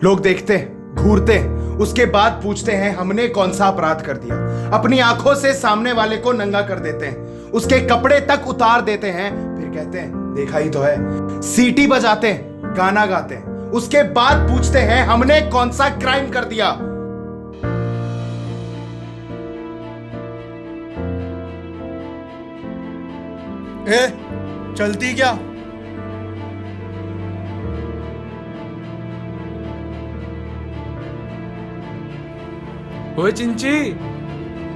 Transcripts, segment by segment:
लोग देखते घूरते उसके बाद पूछते हैं हमने कौन सा अपराध कर दिया। अपनी आंखों से सामने वाले को नंगा कर देते हैं, उसके कपड़े तक उतार देते हैं, फिर कहते हैं देखा ही तो है। सीटी बजाते हैं, गाना गाते हैं, उसके बाद पूछते हैं हमने कौन सा क्राइम कर दिया। चलती क्या? ओए चिंची,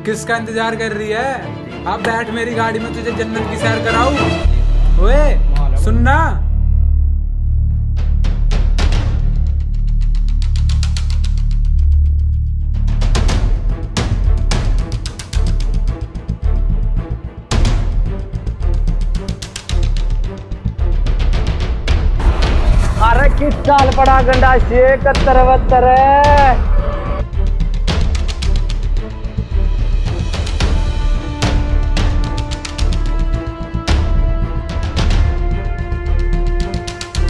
किसका इंतजार कर रही है? आप बैठ मेरी गाड़ी में, तुझे जन्नत की सैर कराऊं। ओए सुनना। अरे किस साल पड़ा गंडा से 71 है।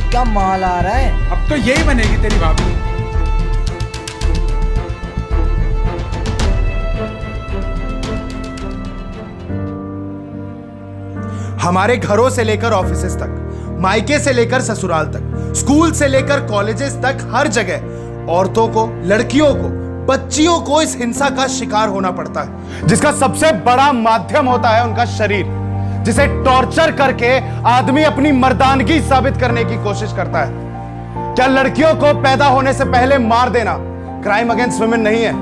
क्या माल आ रहा है? अब तो यही बनेगी तेरी भाभी। हमारे घरों से लेकर ऑफिसेस तक, मायके से लेकर ससुराल तक, स्कूल से लेकर कॉलेजेस तक, हर जगह औरतों को, लड़कियों को, बच्चियों को इस हिंसा का शिकार होना पड़ता है, जिसका सबसे बड़ा माध्यम होता है उनका शरीर, जिसे टॉर्चर करके आदमी अपनी मर्दानगी साबित करने की कोशिश करता है। क्या लड़कियों को पैदा होने से पहले मार देना क्राइम अगेंस्ट वुमेन नहीं है?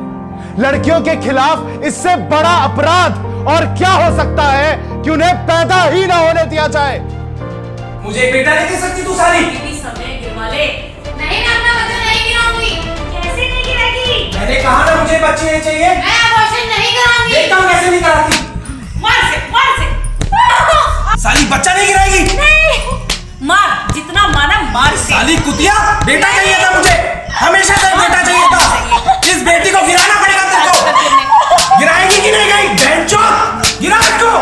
लड़कियों के खिलाफ इससे बड़ा अपराध और क्या हो सकता है कि उन्हें पैदा ही ना होने दिया जाए? मुझे एक बेटा नहीं दे सकती तू सारी? समय गिरवाले। नहीं, मैं अपना बच्चा नहीं गिराऊंगी। कैसे नहीं गिराएगी? मैंने कहा ना मुझे बच्चे नहीं चाहिए। मैं अबॉर्शन नहीं कराऊंगी। देखता हूँ कैसे नहीं कराती। मार से। साली बच्चा नहीं गिराएगी। नहीं। मार, जितना माना मार से। साली कुतिया, बेटा चाहिए था मुझे, हमेशा से बेटा चाहिए था। इस बेटी को गिराना पड़ेगा तेरे को। गिराएगी कि नहीं गई? बेंचो, गिरा इसको।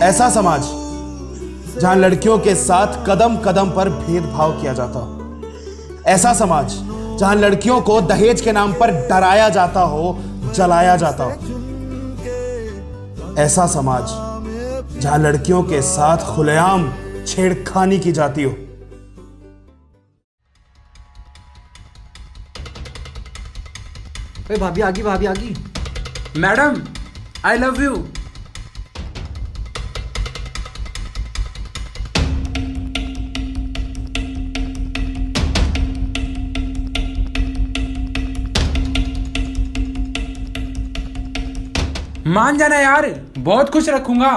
ऐसा समाज जहां लड़कियों के साथ कदम कदम पर भेदभाव किया जाता हो, ऐसा समाज जहां लड़कियों को दहेज के नाम पर डराया जाता हो, जलाया जाता हो, ऐसा समाज जहां लड़कियों के साथ खुलेआम छेड़खानी की जाती हो। भाभी आ गई। Madam, I love you. मान जाना यार, बहुत खुश रखूंगा।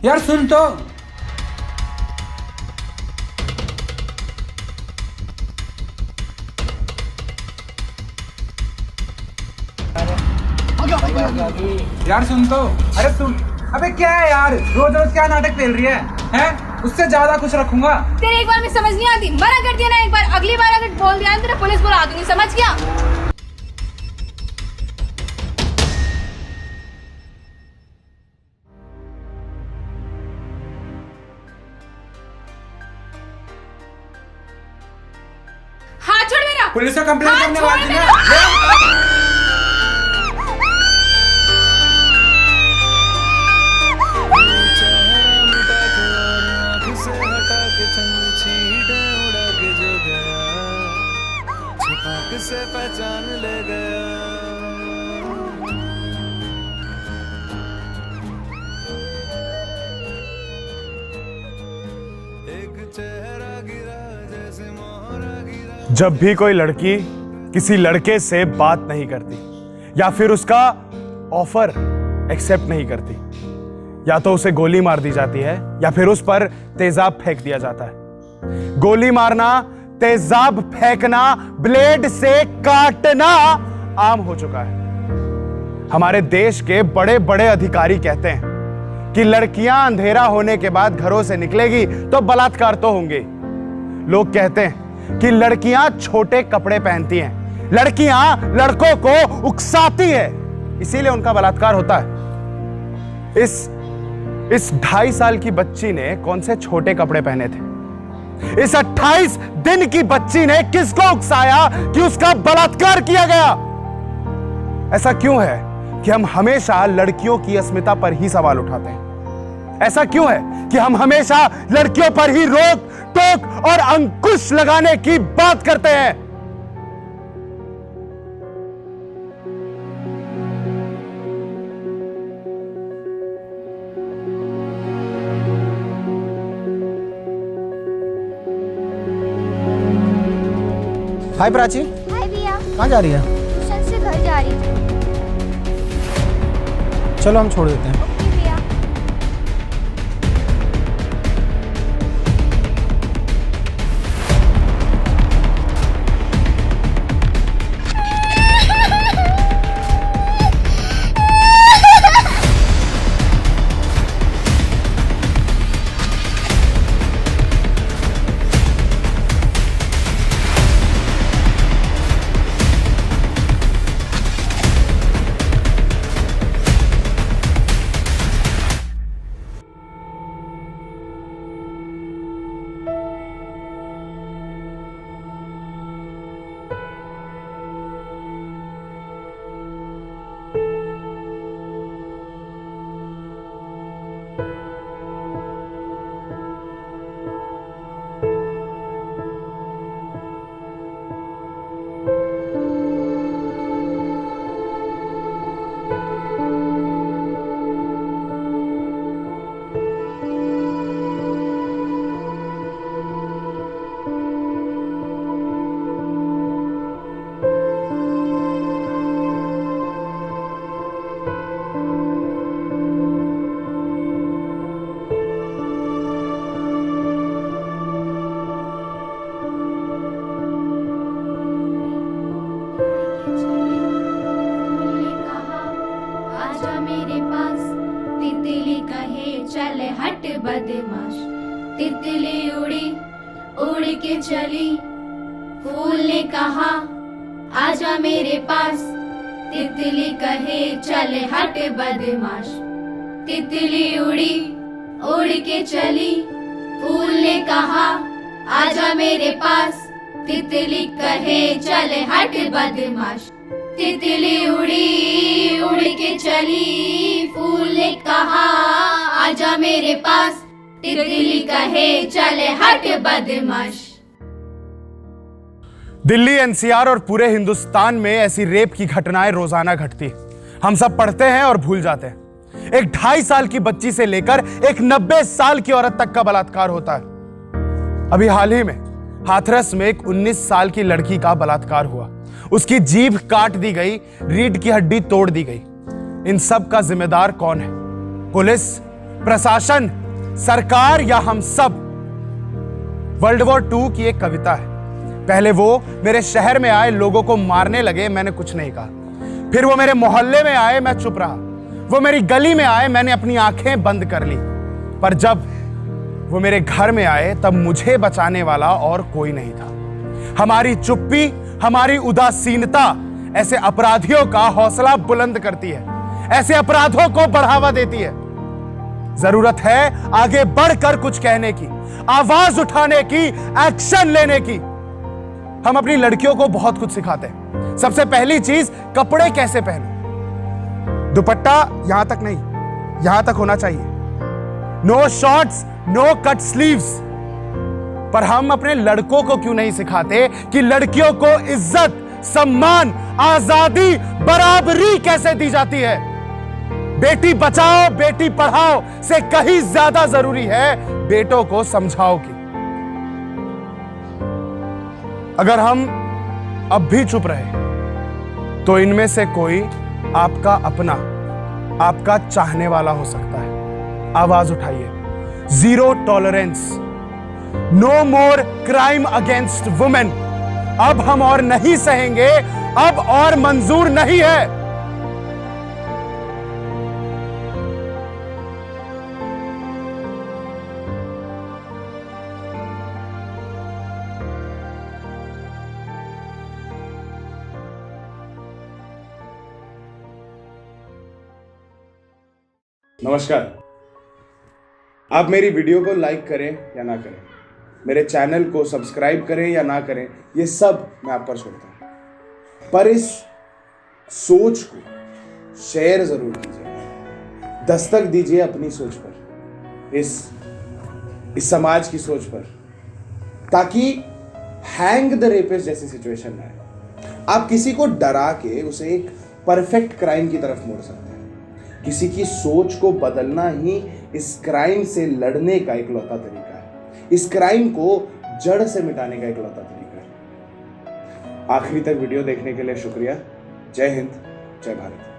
यार सुन तो। यार सुन तो। अरे सुन। अबे क्या है यार, रोज रोज क्या नाटक खेल रही है? हैं? उससे ज्यादा खुश रखूंगा। तेरे एक बार में समझ नहीं आती, मना कर दिया ना एक बार, अगली बार अगर बोल दिया तेरा पुलिस बुला दूंगी, समझ गया? हाथ छोड़ मेरा। पुलिस को कंप्लेंट हाथ करने छोड़ वाली मेरा। ना। से पहचान ले गया। एक चेहरा गिरा जैसे मोहरा गिरा। जब भी कोई लड़की किसी लड़के से बात नहीं करती या फिर उसका ऑफर एक्सेप्ट नहीं करती, या तो उसे गोली मार दी जाती है या फिर उस पर तेजाब फेंक दिया जाता है। गोली मारना, तेजाब फेंकना, ब्लेड से काटना आम हो चुका है। हमारे देश के बड़े बड़े अधिकारी कहते हैं कि लड़कियां अंधेरा होने के बाद घरों से निकलेगी तो बलात्कार तो होंगे। लोग कहते हैं कि लड़कियां छोटे कपड़े पहनती हैं, लड़कियां लड़कों को उकसाती है, इसीलिए उनका बलात्कार होता है। इस 2.5 साल की बच्ची ने कौन से छोटे कपड़े पहने थे? इस 28 दिन की बच्ची ने किसको उकसाया कि उसका बलात्कार किया गया? ऐसा क्यों है कि हम हमेशा लड़कियों की अस्मिता पर ही सवाल उठाते हैं? ऐसा क्यों है कि हम हमेशा लड़कियों पर ही रोक टोक और अंकुश लगाने की बात करते हैं? हाय प्राची, हाय भैया। कहाँ जा रही है? ट्यूशन से घर जा रही थी। चलो हम छोड़ देते हैं। ओके भैया। चले हट बदमाश, तितली उड़ी उड़ के चली, फूल ने कहा आजा मेरे पास, तितली कहे चले हट बदमाश, तितली उड़ी उड़ के चली, फूल ने कहा आजा मेरे पास, तितली कहे चले हट बदमाश, तितली उड़ी उड़ के चली, फूल ने कहा आजा मेरे पास, तितली कहे चले हट बदमाश। दिल्ली, एनसीआर और पूरे हिंदुस्तान में ऐसी रेप की घटनाएं रोजाना घटती है। हम सब पढ़ते हैं और भूल जाते हैं। एक 2.5 साल की बच्ची से लेकर एक 90 साल की औरत तक का बलात्कार होता है। अभी हाल ही में हाथरस में एक 19 साल की लड़की का बलात्कार हुआ। उसकी जीभ काट दी गई, रीढ़ की हड्डी तोड़ दी गई। इन सब का जिम्मेदार कौन है? पुलिस, प्रशासन, सरकार या हम सब? वर्ल्ड वॉर 2 की एक कविता है। पहले वो मेरे शहर में आए, लोगों को मारने लगे, मैंने कुछ नहीं कहा। फिर वो मेरे मोहल्ले में आए, मैं चुप रहा। वो मेरी गली में आए, मैंने अपनी आंखें बंद कर ली। पर जब वो मेरे घर में आए, तब मुझे बचाने वाला और कोई नहीं था। हमारी चुप्पी, हमारी उदासीनता ऐसे अपराधियों का हौसला बुलंद करती है, ऐसे अपराधों को बढ़ावा देती है। जरूरत है आगे बढ़कर कुछ कहने की, आवाज उठाने की, एक्शन लेने की। हम अपनी लड़कियों को बहुत कुछ सिखाते हैं। सबसे पहली चीज, कपड़े कैसे पहने। दुपट्टा यहां तक नहीं, यहां तक होना चाहिए। No shorts, no cut sleeves. पर हम अपने लड़कों को क्यों नहीं सिखाते कि लड़कियों को इज्जत, सम्मान, आजादी, बराबरी कैसे दी जाती है। बेटी बचाओ, बेटी पढ़ाओ से कहीं ज्यादा जरूरी है बेटों को समझाओ की। अगर हम अब भी चुप रहे तो इनमें से कोई आपका अपना, आपका चाहने वाला हो सकता है। आवाज उठाइए। जीरो टॉलरेंस, नो मोर क्राइम अगेंस्ट वुमेन। अब हम और नहीं सहेंगे, अब और मंजूर नहीं है। नमस्कार। आप मेरी वीडियो को लाइक करें या ना करें, मेरे चैनल को सब्सक्राइब करें या ना करें, ये सब मैं आप पर छोड़ता हूं, पर इस सोच को शेयर जरूर कीजिए, दस्तक दीजिए अपनी सोच पर, इस समाज की सोच पर, ताकि हैंग द रेपिस्ट जैसी सिचुएशन ना आए। आप किसी को डरा के उसे एक परफेक्ट क्राइम की तरफ मोड़ सकते हैं। किसी की सोच को बदलना ही इस क्राइम से लड़ने का इकलौता तरीका है, इस क्राइम को जड़ से मिटाने का इकलौता तरीका है। आखिरी तक वीडियो देखने के लिए शुक्रिया। जय हिंद, जय भारत।